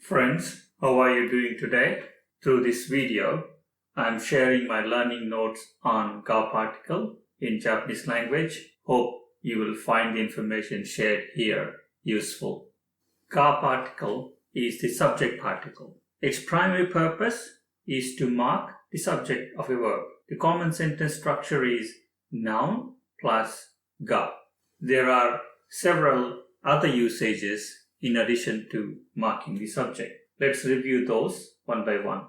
Friends, how are you doing today? Through this video, I'm sharing my learning notes on ga particle in Japanese language. Hope you will find the information shared here useful. Ga particle is the subject particle. Its primary purpose is to mark the subject of a verb. The common sentence structure is noun plus ga. There are several other usages in addition to marking the subject. Let's review those one by one.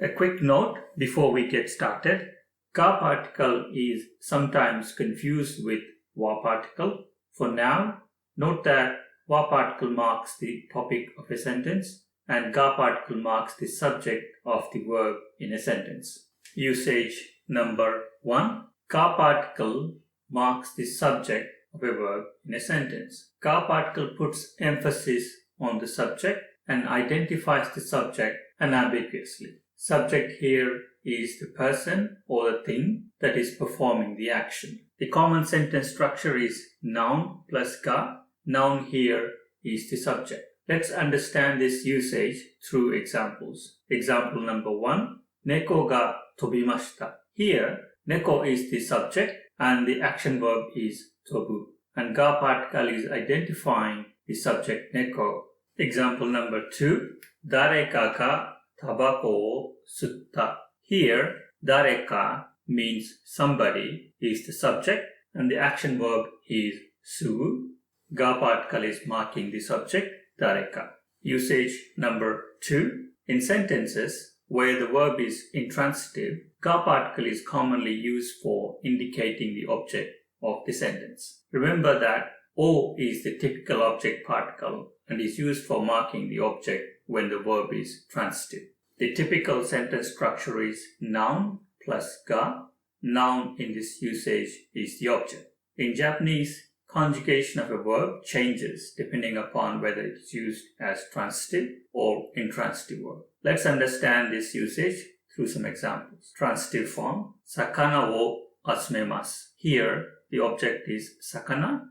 A quick note before we get started. Ga particle is sometimes confused with wa particle. For now, note that wa particle marks the topic of a sentence and ga particle marks the subject of the verb in a sentence. Usage number 1. Ga particle marks the subject of a verb in a sentence. Ga particle puts emphasis on the subject and identifies the subject unambiguously. Subject here is the person or the thing that is performing the action. The common sentence structure is noun plus ga. Noun here is the subject. Let's understand this usage through examples. Example number 1. Neko ga tobimashita. Here, neko is the subject and the action verb is tobu. And ga particle is identifying the subject neko. Example number 2. Dareka ga tabako wo sutta. Here, dareka means somebody is the subject and the action verb is sugu. Ga particle is marking the subject dareka. Usage number 2. In sentences where the verb is intransitive, ga particle is commonly used for indicating the object of the sentence. Remember that o is the typical object particle and is used for marking the object when the verb is transitive. The typical sentence structure is noun plus ga. Noun in this usage is the object. In Japanese, conjugation of a verb changes depending upon whether it is used as transitive or intransitive verb. Let's understand this usage through some examples. Transitive form, sakana wo atsumemasu. Here, the object is sakana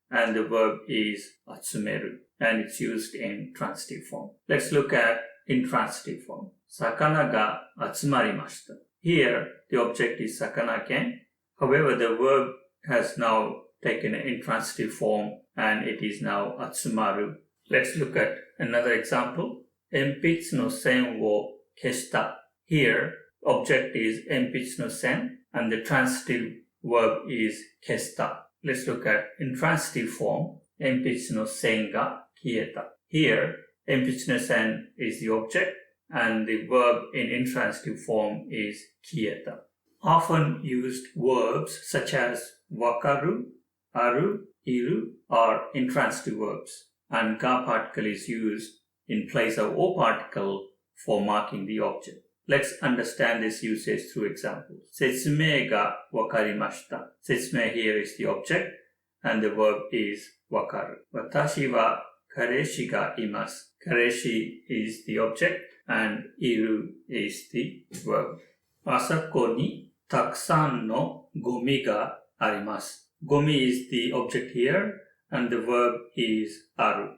and the verb is atsumeru and it's used in transitive form. Let's look at intransitive form. Sakana ga atsumarimashita. Here, the object is sakana again. However, the verb has now taken an intransitive form and it is now atsumaru. Let's look at another example. Enpitsu no sen wo keshita. Here, object is enpitsu no sen and the transitive verb is keshita. Let's look at intransitive form. Enpitsu no sen ga kieta. Here, enpitsu no sen is the object and the verb in intransitive form is kieta. Often used verbs such as wakaru, aru, iru are intransitive verbs and ga particle is used in place of o particle for marking the object. Let's understand this usage through examples. Setsumei ga wakarimashita. Setsumei here is the object and the verb is wakaru. Watashi wa kareshi ga imasu. Kareshi is the object and iru is the verb. Asako ni takusan no gomi ga arimasu. Gomi is the object here and the verb is aru.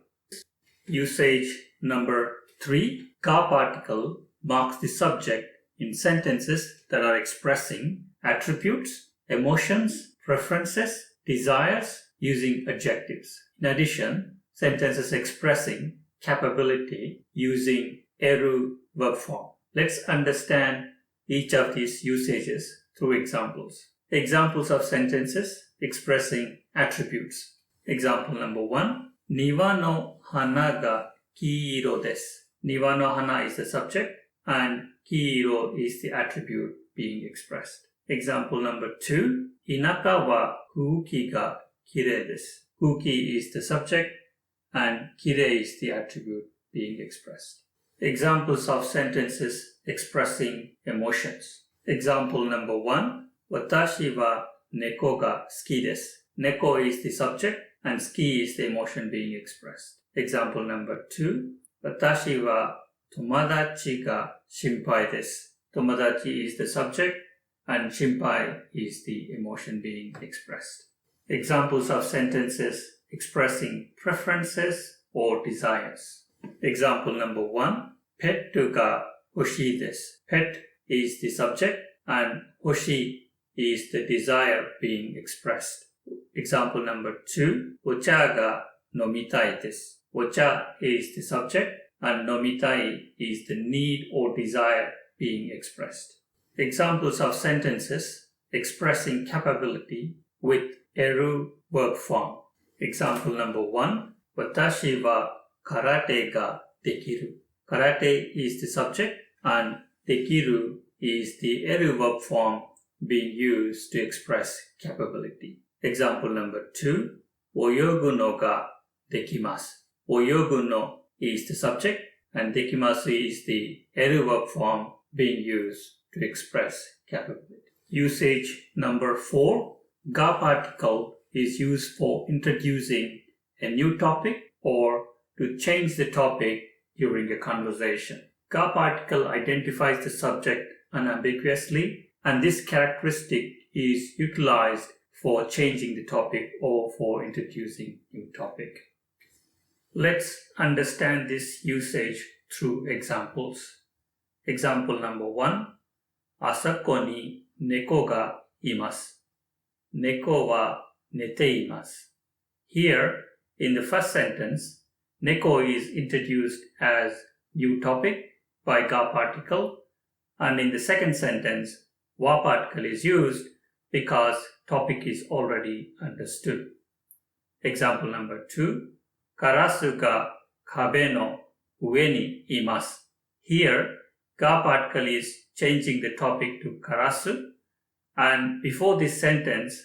Usage number 3. Ga particle marks the subject in sentences that are expressing attributes, emotions, preferences, desires using adjectives. In addition, sentences expressing capability using eru verb form. Let's understand each of these usages through examples. Examples of sentences expressing attributes. Example number 1. Niwa no hana ga kiiro desu. Niwa no hana is the subject and kiiro is the attribute being expressed. Example number 2. Inaka wa fuuki ga kirei desu. Fuuki is the subject and kirei is the attribute being expressed. Examples of sentences expressing emotions. Example number 1. Watashi wa neko ga suki desu. Neko is the subject and suki is the emotion being expressed. Example number 2. Watashi wa tomadachi ga shinpai desu. Tomadachi is the subject and shinpai is the emotion being expressed. Examples of sentences expressing preferences or desires. Example number 1. Pettu ga hoshii desu. Pet is the subject and hoshi is the desire being expressed. Example number 2. Ocha ga nomitai desu. Ocha is the subject and nomitai is the need or desire being expressed. Examples of sentences expressing capability with eru verb form. Example number 1. Watashi wa karate ga dekiru. Karate is the subject and dekiru is the eru verb form being used to express capability. Example number 2. Oyogu no ga dekimasu. Oyogu no is the subject and dekimasu is the eru verb form being used to express capability. Usage number 4. Ga particle is used for introducing a new topic or to change the topic during a conversation. Ga particle identifies the subject unambiguously, and this characteristic is utilized for changing the topic or for introducing a new topic. Let's understand this usage through examples. Example number 1. Asako ni neko ga imasu. Neko wa nete imasu. Here, in the first sentence, neko is introduced as new topic by ga particle, and in the second sentence, wa particle is used because topic is already understood. Example number 2. Karasu ga kabe no ue ni imasu. Here, ga particle is changing the topic to karasu, and before this sentence,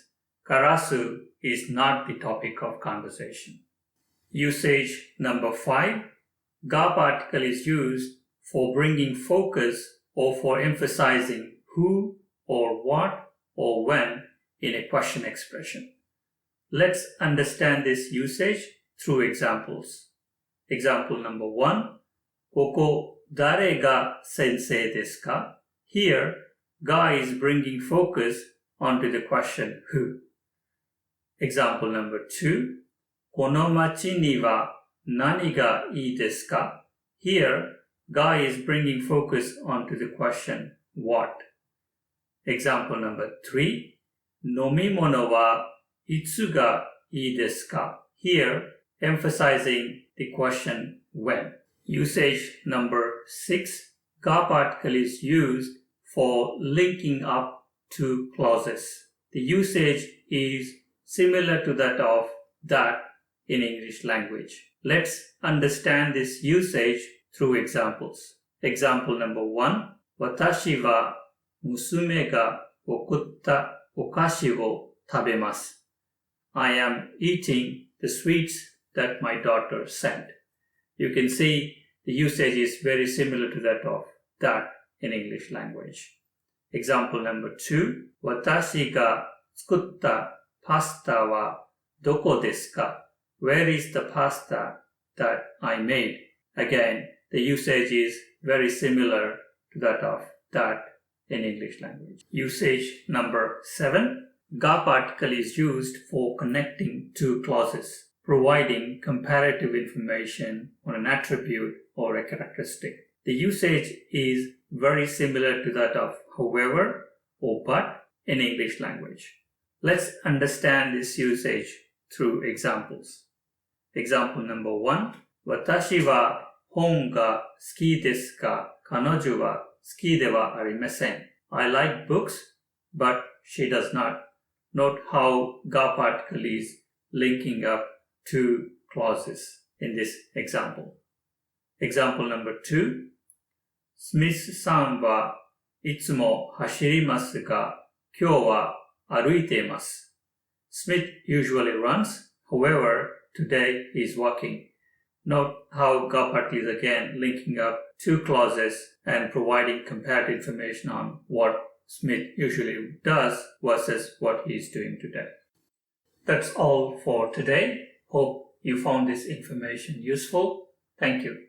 karasu is not the topic of conversation. Usage number 5. Ga particle is used for bringing focus or for emphasizing who or what or when in a question expression. Let's understand this usage through examples. Example number 1. Koko dare ga sensei desu ka? Here, ga is bringing focus onto the question who. Example number 2. Kono machi ni wa nani ga ii desu ka? Here, ga is bringing focus onto the question what. Example number 3. Nomimono wa itsu ga ii desu ka? Here, emphasizing the question when. Usage number 6. Ga particle is used for linking up two clauses. The usage is similar to that of that in English language. Let's understand this usage through examples. Example number 1. Watashi wa musume ga okutta okashi wo tabemasu. I am eating the sweets that my daughter sent. You can see the usage is very similar to that of that in English language. Example number 2. Watashi ga tsukutta pasta wa doko desu ka? Where is the pasta that I made? Again, the usage is very similar to that of that in English language. Usage number 7. Ga particle is used for connecting two clauses, providing comparative information on an attribute or a characteristic. The usage is very similar to that of however or but in English language. Let's understand this usage through examples. Example number 1. Watashi wa hon ga suki desu ka? Kanoju wa suki de wa arimasen. I like books, but she does not. Note how ga particle is linking up two clauses in this example. Example number 2. Smith-san wa itsumo hashirimasu ga kyou wa aruite imasu. Smith usually runs, however, today he is walking. Note how ga particle is again linking up two clauses and providing comparative information on what Smith usually does versus what he is doing today. That's all for today. Hope you found this information useful. Thank you.